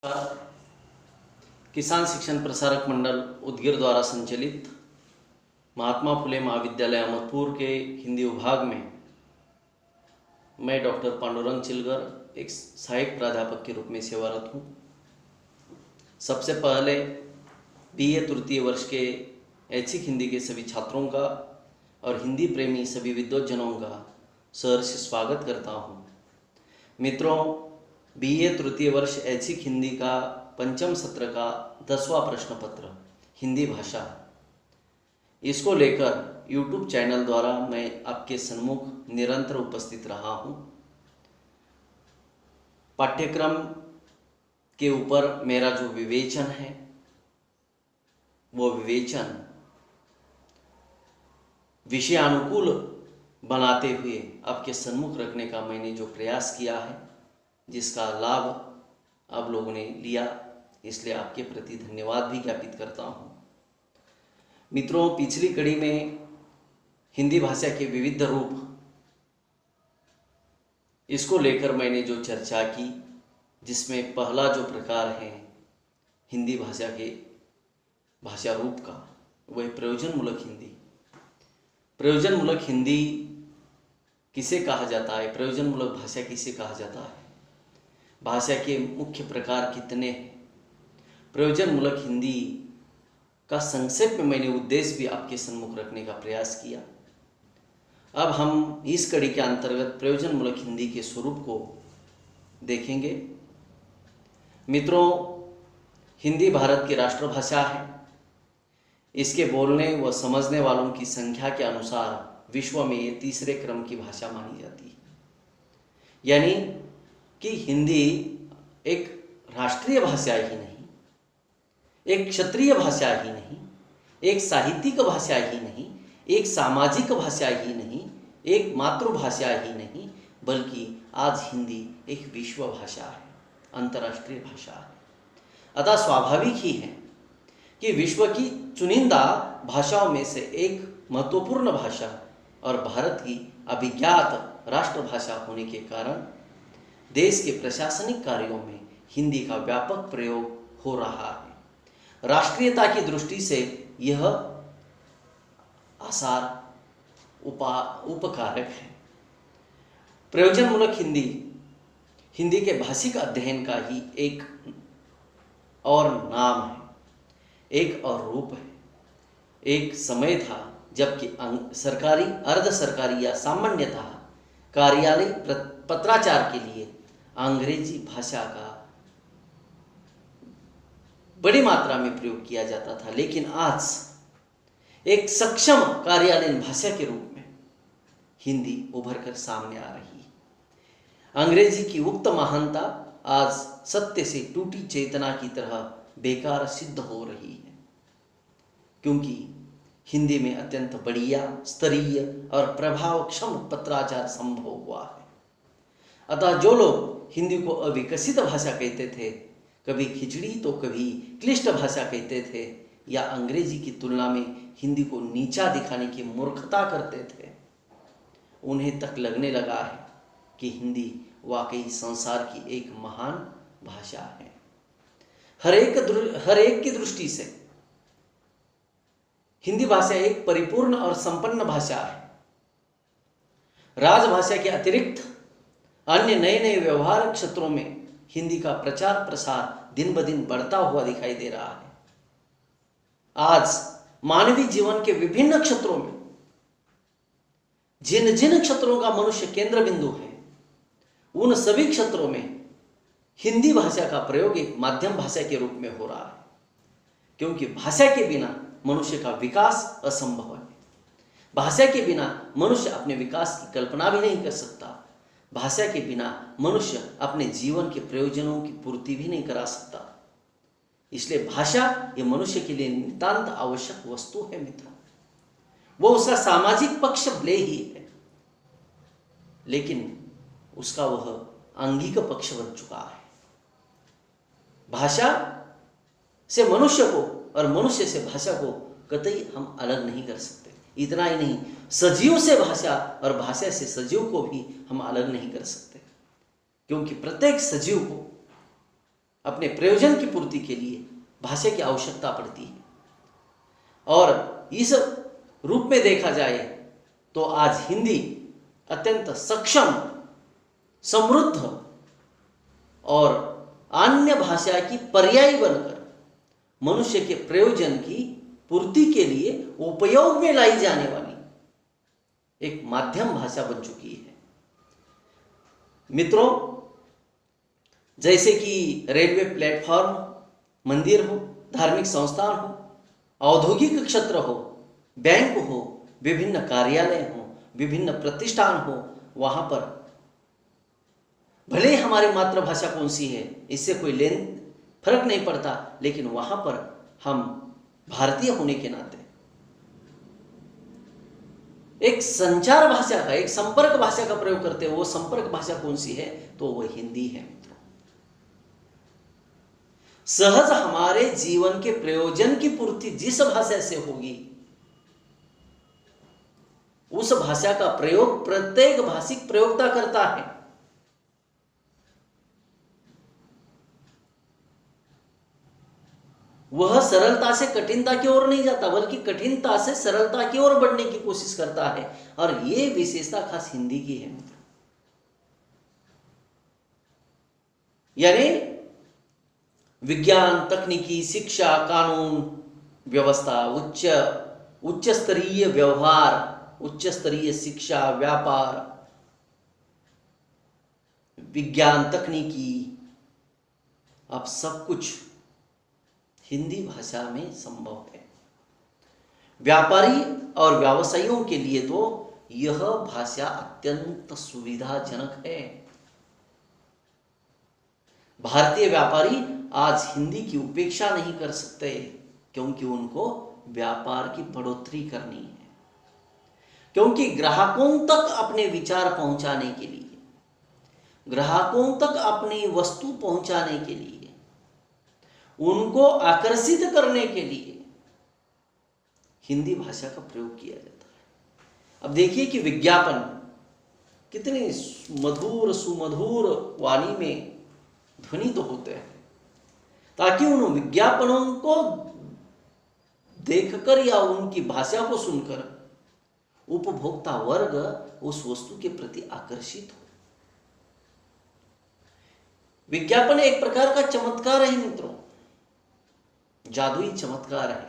किसान शिक्षण प्रसारक मंडल उदगीर द्वारा संचालित महात्मा फुले महाविद्यालय अहमदपुर के हिंदी विभाग में मैं डॉक्टर पांडुरंग चिलगर एक सहायक प्राध्यापक के रूप में सेवारत हूँ। सबसे पहले बीए तृतीय वर्ष के ऐच्छिक हिंदी के सभी छात्रों का और हिंदी प्रेमी सभी विद्वज्जनों का सहर्ष स्वागत करता हूँ। मित्रों, बीए तृतीय वर्ष ऐच्छिक हिंदी का पंचम सत्र का 10वां प्रश्न पत्र हिंदी भाषा, इसको लेकर यूट्यूब चैनल द्वारा मैं आपके सम्मुख निरंतर उपस्थित रहा हूँ। पाठ्यक्रम के ऊपर मेरा जो विवेचन है वो विवेचन विषयानुकूल बनाते हुए आपके सम्मुख रखने का मैंने जो प्रयास किया है, जिसका लाभ आप लोगों ने लिया, इसलिए आपके प्रति धन्यवाद भी ज्ञापित करता हूँ। मित्रों, पिछली कड़ी में हिंदी भाषा के विविध रूप, इसको लेकर मैंने जो चर्चा की, जिसमें पहला जो प्रकार है हिंदी भाषा के भाषा रूप का, वह प्रयोजनमूलक हिंदी। प्रयोजनमूलक हिंदी किसे कहा जाता है? प्रयोजनमूलक भाषा किसे कहा जाता है? भाषा के मुख्य प्रकार कितने हैं? प्रयोजनमूलक हिंदी का संक्षेप में मैंने उद्देश्य भी आपके सम्मुख रखने का प्रयास किया। अब हम इस कड़ी के अंतर्गत प्रयोजनमूलक हिंदी के स्वरूप को देखेंगे। मित्रों, हिंदी भारत की राष्ट्रभाषा है। इसके बोलने व समझने वालों की संख्या के अनुसार विश्व में ये तीसरे क्रम की भाषा मानी जाती है। यानी कि हिंदी एक राष्ट्रीय भाषा ही नहीं, एक क्षत्रिय भाषा ही नहीं, एक साहित्यिक भाषा ही नहीं, एक सामाजिक भाषा ही नहीं, एक मातृभाषा ही नहीं, बल्कि आज हिंदी एक विश्व भाषा है, अंतर्राष्ट्रीय भाषा है। अतः स्वाभाविक ही है कि विश्व की चुनिंदा भाषाओं में से एक महत्वपूर्ण भाषा और भारत की अभिज्ञात राष्ट्रभाषा होने के कारण देश के प्रशासनिक कार्यों में हिंदी का व्यापक प्रयोग हो रहा है। राष्ट्रीयता की दृष्टि से यह आसार उपकारक है। प्रयोजनमूलक हिंदी हिंदी के भाषिक अध्ययन का ही एक और नाम है, एक और रूप है। एक समय था जबकि सरकारी, अर्ध सरकारी या सामान्यतः कार्यालय पत्राचार के लिए अंग्रेजी भाषा का बड़ी मात्रा में प्रयोग किया जाता था, लेकिन आज एक सक्षम कार्यालयीन भाषा के रूप में हिंदी उभर कर सामने आ रही है। अंग्रेजी की उक्त महानता आज सत्य से टूटी चेतना की तरह बेकार सिद्ध हो रही है, क्योंकि हिंदी में अत्यंत बढ़िया, स्तरीय और प्रभावक्षम पत्राचार संभव हुआ है। अतः जो लोग हिंदी को अविकसित भाषा कहते थे, कभी खिचड़ी तो कभी क्लिष्ट भाषा कहते थे, या अंग्रेजी की तुलना में हिंदी को नीचा दिखाने की मूर्खता करते थे, उन्हें तक लगने लगा है कि हिंदी वाकई संसार की एक महान भाषा है। हर एक की दृष्टि से हिंदी भाषा एक परिपूर्ण और संपन्न भाषा है। राजभाषा के अतिरिक्त अन्य नए नए व्यवहार क्षेत्रों में हिंदी का प्रचार प्रसार दिन ब दिन बढ़ता हुआ दिखाई दे रहा है। आज मानवीय जीवन के विभिन्न क्षेत्रों में जिन जिन क्षेत्रों का मनुष्य केंद्र बिंदु है, उन सभी क्षेत्रों में हिंदी भाषा का प्रयोग एक माध्यम भाषा के रूप में हो रहा है, क्योंकि भाषा के बिना मनुष्य का विकास असंभव है। भाषा के बिना मनुष्य अपने विकास की कल्पना भी नहीं कर सकता। भाषा के बिना मनुष्य अपने जीवन के प्रयोजनों की पूर्ति भी नहीं करा सकता। इसलिए भाषा ये मनुष्य के लिए नितांत आवश्यक वस्तु है। मित्रों, वो उसका सामाजिक पक्ष भले ही है, लेकिन उसका वह आंगिक पक्ष बन चुका है। भाषा से मनुष्य को और मनुष्य से भाषा को कतई हम अलग नहीं कर सकते। इतना ही नहीं, सजीव से भाषा और भाषा से सजीव को भी हम अलग नहीं कर सकते, क्योंकि प्रत्येक सजीव को अपने प्रयोजन की पूर्ति के लिए भाषा की आवश्यकता पड़ती है। और इस रूप में देखा जाए तो आज हिंदी अत्यंत सक्षम, समृद्ध और अन्य भाषा की पर्याय बनकर मनुष्य के प्रयोजन की पूर्ति के लिए उपयोग में लाई जाने वाली एक माध्यम भाषा बन चुकी है। मित्रों, जैसे कि रेलवे प्लेटफॉर्म, मंदिर हो, धार्मिक संस्थान हो, औद्योगिक क्षेत्र हो, बैंक हो, विभिन्न कार्यालय हो, विभिन्न प्रतिष्ठान हो, वहां पर भले हमारी मातृभाषा कौन सी है इससे कोई फर्क नहीं पड़ता, लेकिन वहां पर हम भारतीय होने के नाते एक संचार भाषा का, एक संपर्क भाषा का प्रयोग करते हैं। वो संपर्क भाषा कौन सी है? तो वो हिंदी है मित्रों। सहज हमारे जीवन के प्रयोजन की पूर्ति जिस भाषा से होगी, उस भाषा का प्रयोग प्रत्येक भाषिक प्रयोक्ता करता है। वह सरलता से कठिनता की ओर नहीं जाता, बल्कि कठिनता से सरलता की ओर बढ़ने की कोशिश करता है। और यह विशेषता खास हिंदी की है मित्र। यानी विज्ञान, तकनीकी, शिक्षा, कानून व्यवस्था, उच्च स्तरीय व्यवहार, उच्च स्तरीय शिक्षा, व्यापार, विज्ञान, तकनीकी, अब सब कुछ हिंदी भाषा में संभव है। व्यापारी और व्यवसायियों के लिए तो यह भाषा अत्यंत सुविधाजनक है। भारतीय व्यापारी आज हिंदी की उपेक्षा नहीं कर सकते, क्योंकि उनको व्यापार की बढ़ोतरी करनी है। क्योंकि ग्राहकों तक अपने विचार पहुंचाने के लिए, ग्राहकों तक अपनी वस्तु पहुंचाने के लिए, उनको आकर्षित करने के लिए हिंदी भाषा का प्रयोग किया जाता है। अब देखिए कि विज्ञापन कितने मधुर सुमधुर वाणी में ध्वनित तो होते हैं, ताकि उन विज्ञापनों को देखकर या उनकी भाषा को सुनकर उपभोक्ता वर्ग उस वस्तु के प्रति आकर्षित हो। विज्ञापन एक प्रकार का चमत्कार है मित्रों, जादुई चमत्कार है।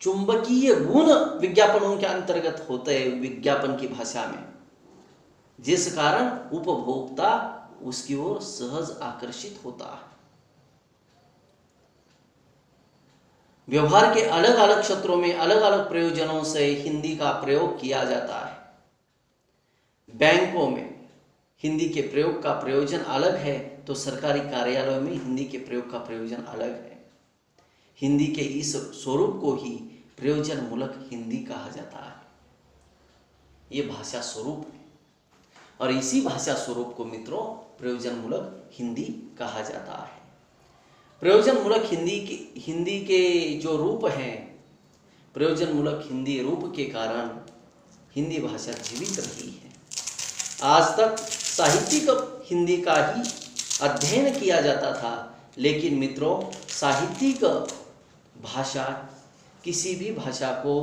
चुंबकीय गुण विज्ञापनों के अंतर्गत होते हैं विज्ञापन की भाषा में, जिस कारण उपभोक्ता उसकी ओर सहज आकर्षित होता है। व्यवहार के अलग अलग क्षेत्रों में अलग अलग प्रयोजनों से हिंदी का प्रयोग किया जाता है। बैंकों में हिंदी के प्रयोग का प्रयोजन अलग है, तो सरकारी कार्यालयों में हिंदी के प्रयोग का प्रयोजन अलग है। हिंदी के इस स्वरूप को ही प्रयोजन मूलक हिंदी कहा जाता है। ये भाषा स्वरूप है, और इसी भाषा स्वरूप को मित्रों प्रयोजन मूलक हिंदी कहा जाता है। प्रयोजन मूलक हिंदी के जो रूप हैं, प्रयोजन मूलक हिंदी रूप के कारण हिंदी भाषा जीवित रही है। आज तक साहित्यिक हिंदी का ही अध्ययन किया जाता था, लेकिन मित्रों साहित्यिक भाषा किसी भी भाषा को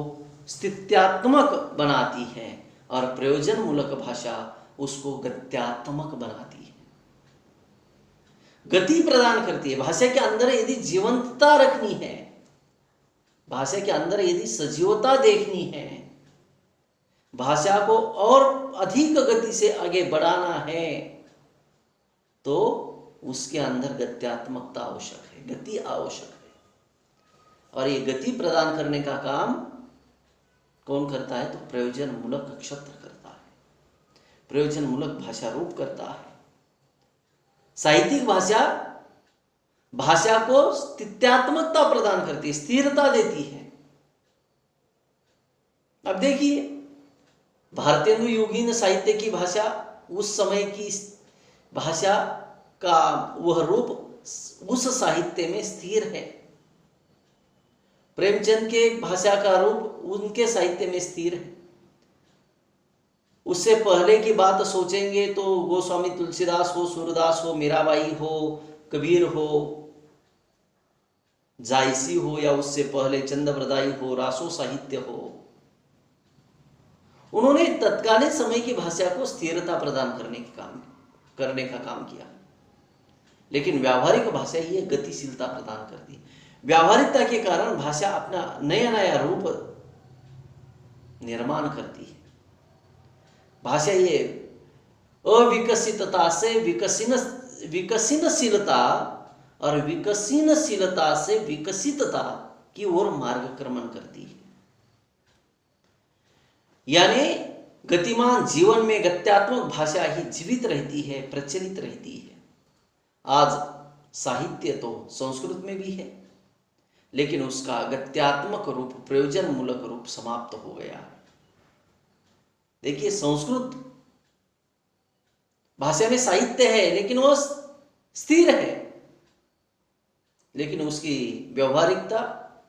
स्थित्यात्मक बनाती है, और प्रयोजन मूलक भाषा उसको गत्यात्मक बनाती है, गति प्रदान करती है। भाषा के अंदर यदि जीवंतता रखनी है, भाषा के अंदर यदि सजीवता देखनी है, भाषा को और अधिक गति से आगे बढ़ाना है, तो उसके अंदर गत्यात्मकता आवश्यक है, गति आवश्यक है। और ये गति प्रदान करने का काम कौन करता है? तो प्रयोजन मूलक क्षेत्र करता है, प्रयोजन मूलक भाषा रूप करता है। साहित्यिक भाषा को स्थित्यात्मकता प्रदान करती है, स्थिरता देती है। अब देखिए भारतेंदु युगीन साहित्य की भाषा, उस समय की भाषा का वह रूप उस साहित्य में स्थिर है। प्रेमचंद के भाषा का रूप उनके साहित्य में स्थिर है। उससे पहले की बात सोचेंगे तो गोस्वामी तुलसीदास हो, सूरदास हो, मीराबाई हो, कबीर हो, जायसी हो, या उससे पहले चंद्रप्रदाई हो, रासो साहित्य हो, उन्होंने तत्कालीन समय की भाषा को स्थिरता प्रदान करने का काम किया। लेकिन व्यावहारिक भाषा ये गतिशीलता प्रदान करती है। व्यावहारिकता के कारण भाषा अपना नया नया रूप निर्माण करती है। भाषा ये अविकसितता से विकसनशीलता और विकसनशीलता से विकसितता की ओर मार्गक्रमण करती है। यानी गतिमान जीवन में गत्यात्मक भाषा ही जीवित रहती है, प्रचलित रहती है। आज साहित्य तो संस्कृत में भी है, लेकिन उसका गत्यात्मक रूप, प्रयोजन मूलक रूप समाप्त हो गया है। देखिए, संस्कृत भाषा में साहित्य है, लेकिन वह स्थिर है, लेकिन उसकी व्यवहारिकता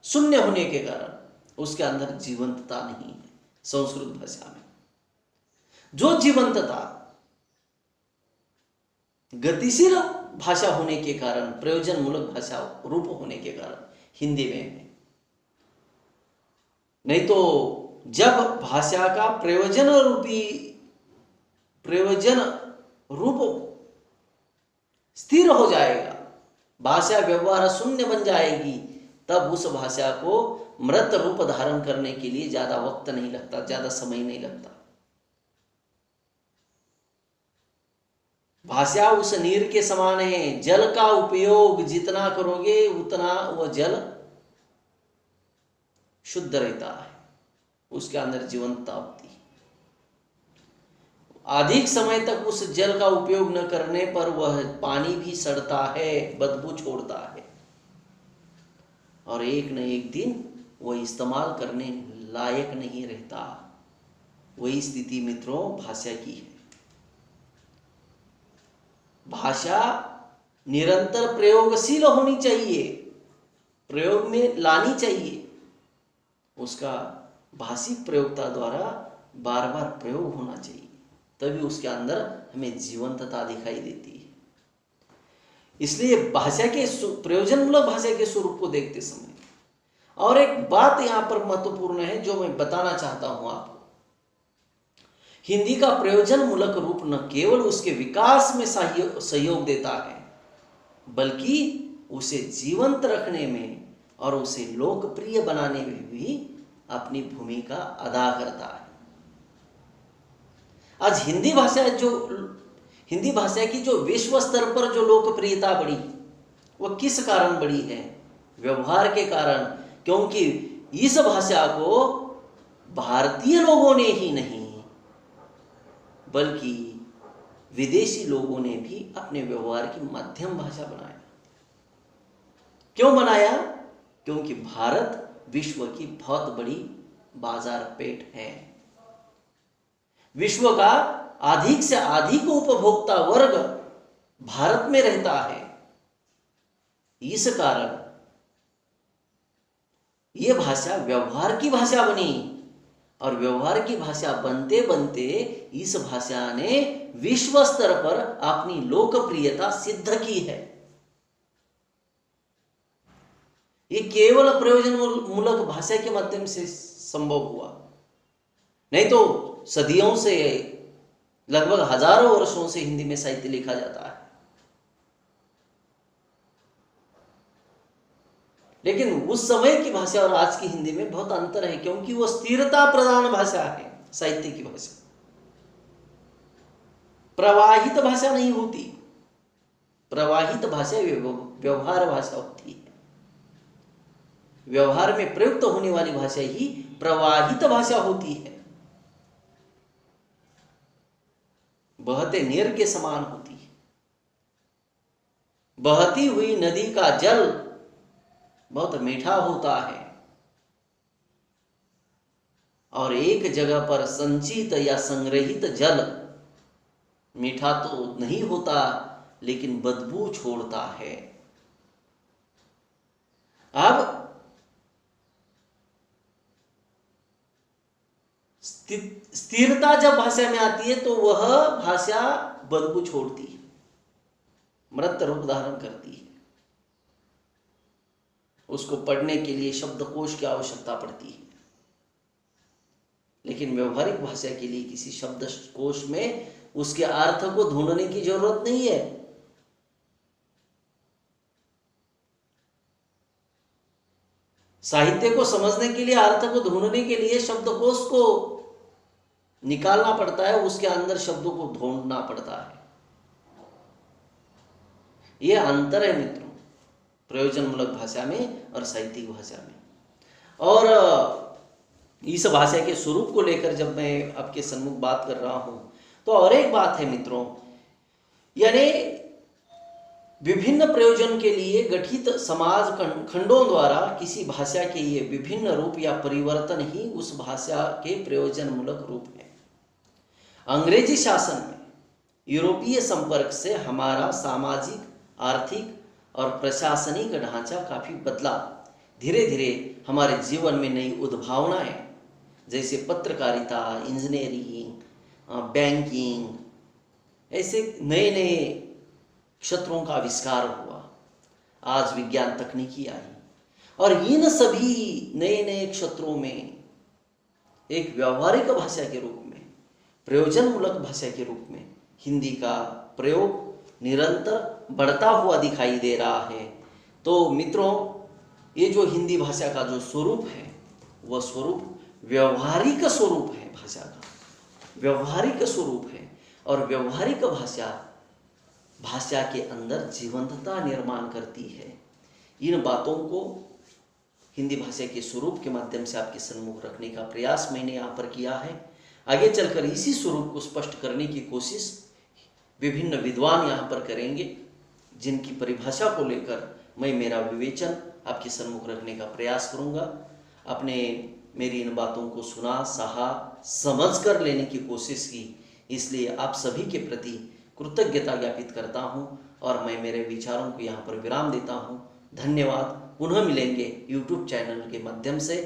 शून्य होने के कारण उसके अंदर जीवंतता नहीं है। संस्कृत भाषा में जो जीवंतता गतिशील भाषा होने के कारण, प्रयोजन मूलक भाषा रूप होने के कारण हिंदी में है। नहीं तो जब भाषा का प्रयोजन रूप स्थिर हो जाएगा, भाषा व्यवहार शून्य बन जाएगी, तब उस भाषा को मृत रूप धारण करने के लिए ज्यादा वक्त नहीं लगता, ज्यादा समय नहीं लगता। भाषा उस नीर के समान है। जल का उपयोग जितना करोगे उतना वह जल शुद्ध रहता है, उसके अंदर जीवंतता होती है। अधिक समय तक उस जल का उपयोग न करने पर वह पानी भी सड़ता है, बदबू छोड़ता है, और एक न एक दिन वह इस्तेमाल करने लायक नहीं रहता। वही स्थिति मित्रों भाषा की है। भाषा निरंतर प्रयोगशील होनी चाहिए, प्रयोग में लानी चाहिए। उसका भाषिक प्रयोगता द्वारा बार बार प्रयोग होना चाहिए, तभी उसके अंदर हमें जीवंतता दिखाई देती है। इसलिए भाषा के प्रयोजनमूलक भाषा के स्वरूप को देखते समय और एक बात यहां पर महत्वपूर्ण है जो मैं बताना चाहता हूं आपको। हिंदी का प्रयोजन मूलक रूप न केवल उसके विकास में सहयोग देता है, बल्कि उसे जीवंत रखने में और उसे लोकप्रिय बनाने में भी अपनी भूमिका अदा करता है। आज हिंदी भाषा की जो विश्व स्तर पर जो लोकप्रियता बढ़ी, वह किस कारण बढ़ी है? व्यवहार के कारण। क्योंकि इस भाषा को भारतीय लोगों ने ही नहीं बल्कि विदेशी लोगों ने भी अपने व्यवहार की माध्यम भाषा बनाया। क्यों बनाया? क्योंकि भारत विश्व की बहुत बड़ी बाजार पेट है। विश्व का अधिक से अधिक उपभोक्ता वर्ग भारत में रहता है। इस कारण यह भाषा व्यवहार की भाषा बनी, और व्यवहार की भाषा बनते बनते इस भाषा ने विश्व स्तर पर अपनी लोकप्रियता सिद्ध की है। ये केवल प्रयोजन मूलक भाषा के माध्यम से संभव हुआ, नहीं तो सदियों से, लगभग हजारों वर्षों से हिंदी में साहित्य लिखा जाता है। लेकिन उस समय की भाषा और आज की हिंदी में बहुत अंतर है, क्योंकि वो स्थिरता प्रधान भाषा है। साहित्य की भाषा प्रवाहित भाषा नहीं होती। प्रवाहित भाषा व्यवहार भाषा होती है। व्यवहार में प्रयुक्त होने वाली भाषा ही प्रवाहित भाषा होती है। बहते नीर के समान होती है। बहती हुई नदी का जल बहुत मीठा होता है, और एक जगह पर संचित या संग्रहित जल मीठा तो नहीं होता, लेकिन बदबू छोड़ता है। अब स्थिरता जब भाषा में आती है तो वह भाषा बदबू छोड़ती है, मृत रूप धारण करती है। उसको पढ़ने के लिए शब्दकोश की आवश्यकता पड़ती है, लेकिन व्यवहारिक भाषा के लिए किसी शब्दकोश में उसके अर्थ को ढूंढने की जरूरत नहीं है। साहित्य को समझने के लिए, अर्थ को ढूंढने के लिए शब्दकोश को निकालना पड़ता है, उसके अंदर शब्दों को ढूंढना पड़ता है। यह अंतर है मित्रों, प्रयोजनमूलक भाषा में और साहित्यिक भाषा में। और इस भाषा के स्वरूप को लेकर जब मैं आपके सम्मुख बात कर रहा हूं, तो और एक बात है मित्रों, यानी विभिन्न प्रयोजन के लिए गठित समाज खंडों द्वारा किसी भाषा के ये विभिन्न रूप या परिवर्तन ही उस भाषा के प्रयोजनमूलक रूप है। अंग्रेजी शासन में यूरोपीय संपर्क से हमारा सामाजिक, आर्थिक और प्रशासनिक ढांचा काफी बदला। धीरे धीरे हमारे जीवन में नई उद्भावनाएं जैसे पत्रकारिता, इंजीनियरिंग, बैंकिंग, ऐसे नए नए क्षेत्रों का आविष्कार हुआ। आज विज्ञान तकनीकी आई और इन सभी नए नए क्षेत्रों में एक व्यावहारिक भाषा के रूप में, प्रयोजनमूलक भाषा के रूप में हिंदी का प्रयोग निरंतर बढ़ता हुआ दिखाई दे रहा है। तो मित्रों, ये जो हिंदी भाषा का जो स्वरूप है, वह स्वरूप व्यवहारिक स्वरूप है, भाषा का व्यवहारिक स्वरूप है। और व्यवहारिक भाषा के अंदर जीवंतता निर्माण करती है। इन बातों को हिंदी भाषा के स्वरूप के माध्यम से आपके सम्मुख रखने का प्रयास मैंने यहाँ पर किया है। आगे चलकर इसी स्वरूप को स्पष्ट करने की कोशिश विभिन्न विद्वान यहाँ पर करेंगे, जिनकी परिभाषा को लेकर मैं मेरा विवेचन आपके सम्मुख रखने का प्रयास करूँगा। आपने मेरी इन बातों को सुना, सहा, समझ कर लेने की कोशिश की, इसलिए आप सभी के प्रति कृतज्ञता ज्ञापित करता हूँ और मैं मेरे विचारों को यहाँ पर विराम देता हूँ। धन्यवाद। पुनः मिलेंगे यूट्यूब चैनल के माध्यम से।